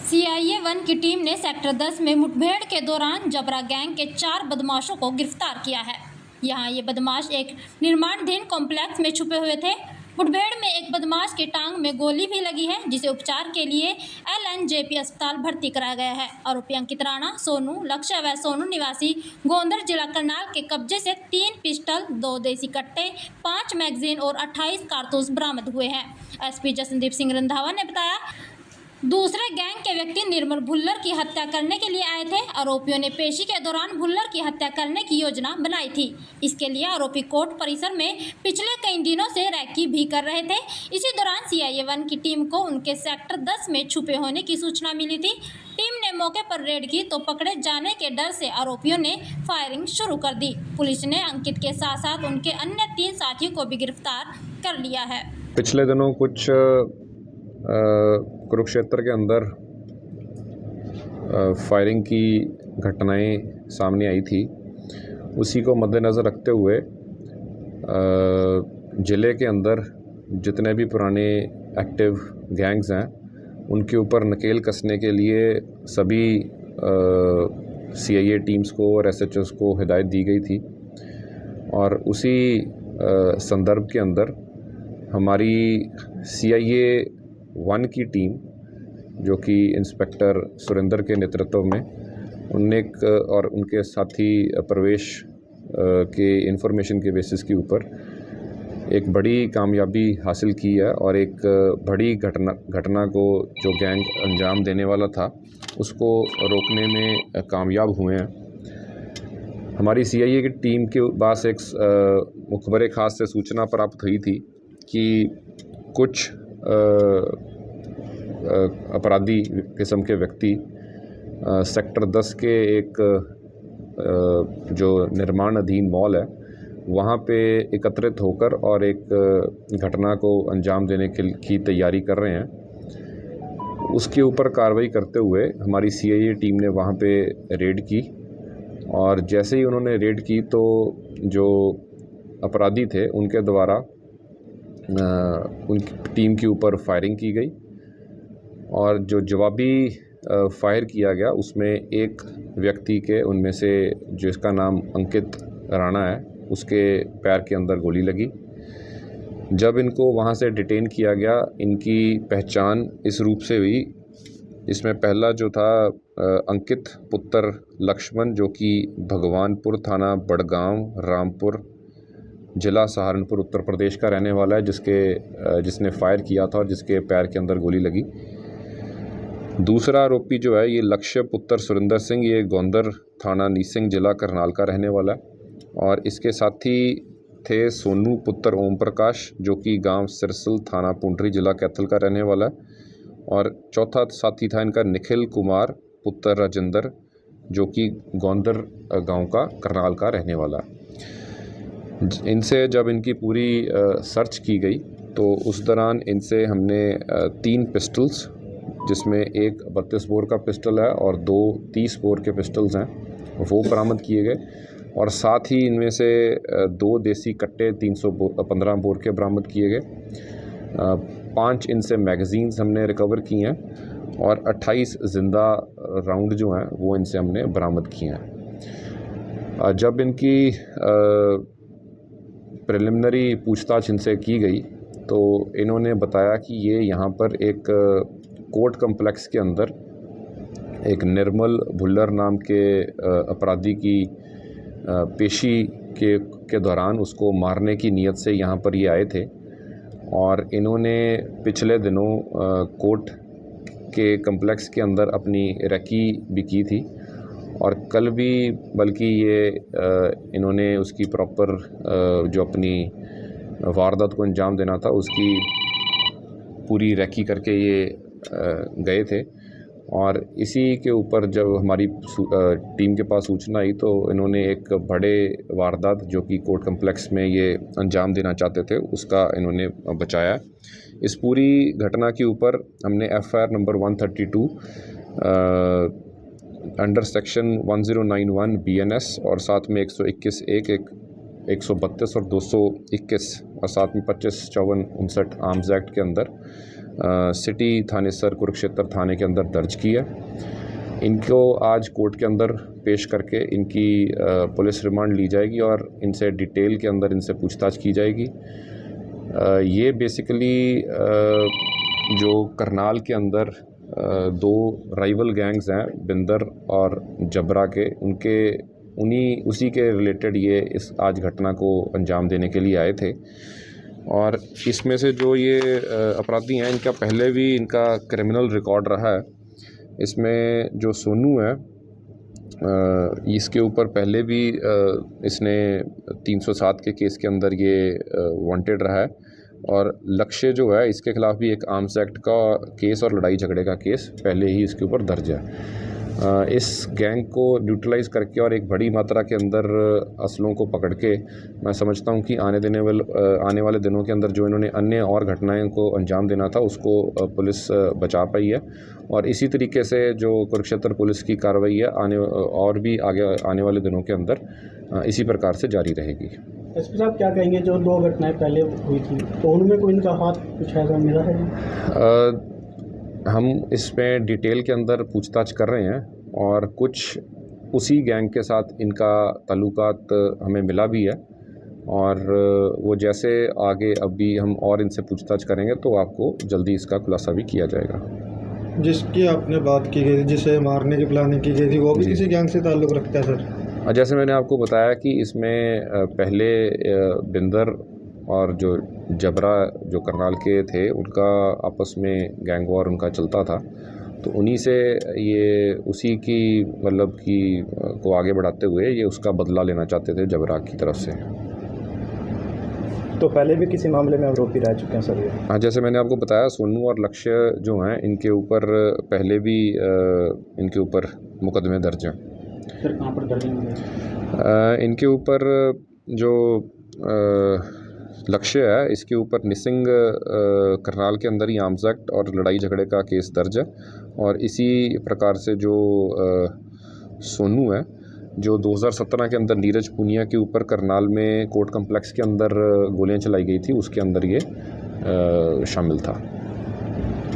CIA-1 की team ने sector 10 में मुठभेड़ के दौरान जबरा गैंग के 4 बदमाशों को गिरफ्तार किया है। यहां ये बदमाश एक निर्माणाधीन कॉम्प्लेक्स में छुपे हुए थे। मुठभेड़ में एक बदमाश की टांग में गोली भी लगी है, जिसे उपचार के लिए LNJP अस्पताल भर्ती कराया गया है। आरोपी अंकित राणा सोनू लक्ष्य व सोनू निवासी गोंदर जिला करनाल के कब्जे से 3 पिस्टल, 2 देसी कट्टे, 5 मैगजीन और 28 कारतूस बरामद हुए हैं। SP जसनदीप सिंह रंधावा ने बताया, दूसरे गैंग के व्यक्ति निर्मल भुल्लर की हत्या करने के लिए आए थे। आरोपियों ने पेशी के दौरान भुल्लर की हत्या करने की योजना बनाई थी। इसके लिए आरोपी कोर्ट परिसर में पिछले कई दिनों से रैकी भी कर रहे थे। इसी दौरान CIA-1 की टीम को उनके सेक्टर 10 में छुपे होने की सूचना मिली थी। टीम ने मौके पर रेड की तो पकड़े जाने के डर से आरोपियों ने फायरिंग शुरू कर दी। पुलिस ने अंकित के साथ साथ उनके अन्य 3 साथियों को भी गिरफ्तार कर लिया है। पिछले दिनों कुछ कुरुक्षेत्र के अंदर फायरिंग की घटनाएं सामने आई थी। उसी को मद्देनज़र रखते हुए ज़िले के अंदर जितने भी पुराने एक्टिव गैंग्स हैं उनके ऊपर नकेल कसने के लिए सभी CIA टीम्स को और SHOs को हिदायत दी गई थी। और उसी संदर्भ के अंदर हमारी CIA-1 की टीम, जो कि इंस्पेक्टर सुरेंद्र के नेतृत्व में, उनने और उनके साथी प्रवेश के इंफॉर्मेशन के बेसिस के ऊपर एक बड़ी कामयाबी हासिल की है और एक बड़ी घटना को जो गैंग अंजाम देने वाला था उसको रोकने में कामयाब हुए हैं। हमारी CIA की टीम के पास एक मुखबरे ख़ास से सूचना प्राप्त हुई थी कि कुछ अपराधी किस्म के व्यक्ति सेक्टर 10 के एक जो निर्माणाधीन मॉल है वहाँ पे एकत्रित होकर और एक घटना को अंजाम देने की तैयारी कर रहे हैं। उसके ऊपर कार्रवाई करते हुए हमारी CIA टीम ने वहाँ पे रेड की और जैसे ही उन्होंने रेड की तो जो अपराधी थे उनके द्वारा उनकी टीम के ऊपर फायरिंग की गई और जो जवाबी फायर किया गया उसमें एक व्यक्ति के उनमें से जिसका नाम अंकित राणा है उसके पैर के अंदर गोली लगी। जब इनको वहां से डिटेन किया गया, इनकी पहचान इस रूप से हुई। इसमें पहला जो था अंकित पुत्र लक्ष्मण, जो कि भगवानपुर थाना बड़गांव रामपुर जिला सहारनपुर उत्तर प्रदेश का रहने वाला है, जिसने फायर किया था और जिसके पैर के अंदर गोली लगी। दूसरा आरोपी जो है ये लक्ष्य पुत्र सुरेंद्र सिंह, ये गोंदर थाना नीसिंग जिला करनाल का रहने वाला है और इसके साथी थे सोनू पुत्र ओम प्रकाश, जो कि गांव सिरसल थाना पुंडरी जिला कैथल का रहने वाला है। और चौथा साथी था इनका निखिल कुमार पुत्र राजेंद्र, जो कि गोंदर गांव का करनाल का रहने वाला है। इनसे जब इनकी पूरी सर्च की गई तो उस दौरान इनसे हमने 3 पिस्टल्स, जिसमें एक 32 बोर का पिस्टल है और 2 30 बोर के पिस्टल्स हैं, वो बरामद किए गए। और साथ ही इनमें से 2 देसी कट्टे 315 बोर के बरामद किए गए। 5 इनसे मैगज़ीन्स हमने रिकवर की हैं और 28 ज़िंदा राउंड जो हैं वो इनसे हमने बरामद किए हैं। जब इनकी प्रिलिमिनरी पूछताछ इनसे की गई तो इन्होंने बताया कि ये यहाँ पर एक कोर्ट कम्प्लेक्स के अंदर एक निर्मल भुल्लर नाम के अपराधी की पेशी के दौरान उसको मारने की नीयत से यहाँ पर ये आए थे और इन्होंने पिछले दिनों कोर्ट के कम्प्लेक्स के अंदर अपनी रैकी भी की थी और कल भी बल्कि ये इन्होंने उसकी प्रॉपर जो अपनी वारदात को अंजाम देना था उसकी पूरी रैकी करके ये गए थे। और इसी के ऊपर जब हमारी टीम के पास सूचना आई तो इन्होंने एक बड़े वारदात जो कि कोर्ट कम्प्लेक्स में ये अंजाम देना चाहते थे उसका इन्होंने बचाया। इस पूरी घटना के ऊपर हमने FIR number 132 under section 1091 BNS और साथ में 121(1), 132 और 221 और साथ में 25, 54, 59 आर्म्स एक्ट के अंदर सिटी थानेसर कुरुक्षेत्र थाने के अंदर दर्ज की है। इनको आज कोर्ट के अंदर पेश करके इनकी पुलिस रिमांड ली जाएगी और इनसे डिटेल के अंदर इनसे पूछताछ की जाएगी। ये बेसिकली जो करनाल के अंदर दो राइवल गैंग्स हैं बिंदर और जबरा के, उसी के रिलेटेड ये इस आज घटना को अंजाम देने के लिए आए थे। और इसमें से जो ये अपराधी हैं, इनका पहले भी इनका क्रिमिनल रिकॉर्ड रहा है। इसमें जो सोनू है, इसके ऊपर पहले भी इसने 307 के केस के अंदर ये वांटेड रहा है। और लक्ष्य जो है, इसके खिलाफ भी एक आर्म्स एक्ट का केस और लड़ाई झगड़े का केस पहले ही इसके ऊपर दर्ज है। इस गैंग को न्यूट्रलाइज़ करके और एक बड़ी मात्रा के अंदर असलों को पकड़ के मैं समझता हूं कि आने वाले दिनों के अंदर जो इन्होंने अन्य और घटनाएं को अंजाम देना था उसको पुलिस बचा पाई है। और इसी तरीके से जो कुरुक्षेत्र पुलिस की कार्रवाई है और भी आगे आने वाले दिनों के अंदर इसी प्रकार से जारी रहेगी। एसपी साहब क्या कहेंगे, जो 2 घटनाएं पहले हुई थी तो उनमें कोई इनका हाथ कुछ ऐसा मिला है? हम इसमें डिटेल के अंदर पूछताछ कर रहे हैं और कुछ उसी गैंग के साथ इनका ताल्लुकात हमें मिला भी है। और वो जैसे आगे अभी हम और इनसे पूछताछ करेंगे तो आपको जल्दी इसका खुलासा भी किया जाएगा। जिसकी आपने बात की गई, जिसे मारने की प्लानिंग की गई थी, वो भी किसी गैंग से ताल्लुक़ रखता है सर? जैसे मैंने आपको बताया कि इसमें पहले बिंदर और जो जबरा जो करनाल के थे, उनका आपस में गैंग वॉर उनका चलता था। तो उन्हीं से ये उसी की मतलब की को आगे बढ़ाते हुए ये उसका बदला लेना चाहते थे जबरा की तरफ से। तो पहले भी किसी मामले में आरोपी रह चुके हैं सर ये? हाँ, जैसे मैंने आपको बताया, सोनू और लक्ष्य जो हैं, इनके ऊपर पहले भी इनके ऊपर मुकदमे दर्ज हैं। सर कहाँ पर दर्ज हैं? इनके ऊपर जो लक्ष्य है, इसके ऊपर निसिंग करनाल के अंदर ही आर्म्स एक्ट और लड़ाई झगड़े का केस दर्ज है। और इसी प्रकार से जो सोनू है, जो 2017 के अंदर नीरज पूनिया के ऊपर करनाल में कोर्ट कम्प्लेक्स के अंदर गोलियां चलाई गई थी, उसके अंदर ये शामिल था।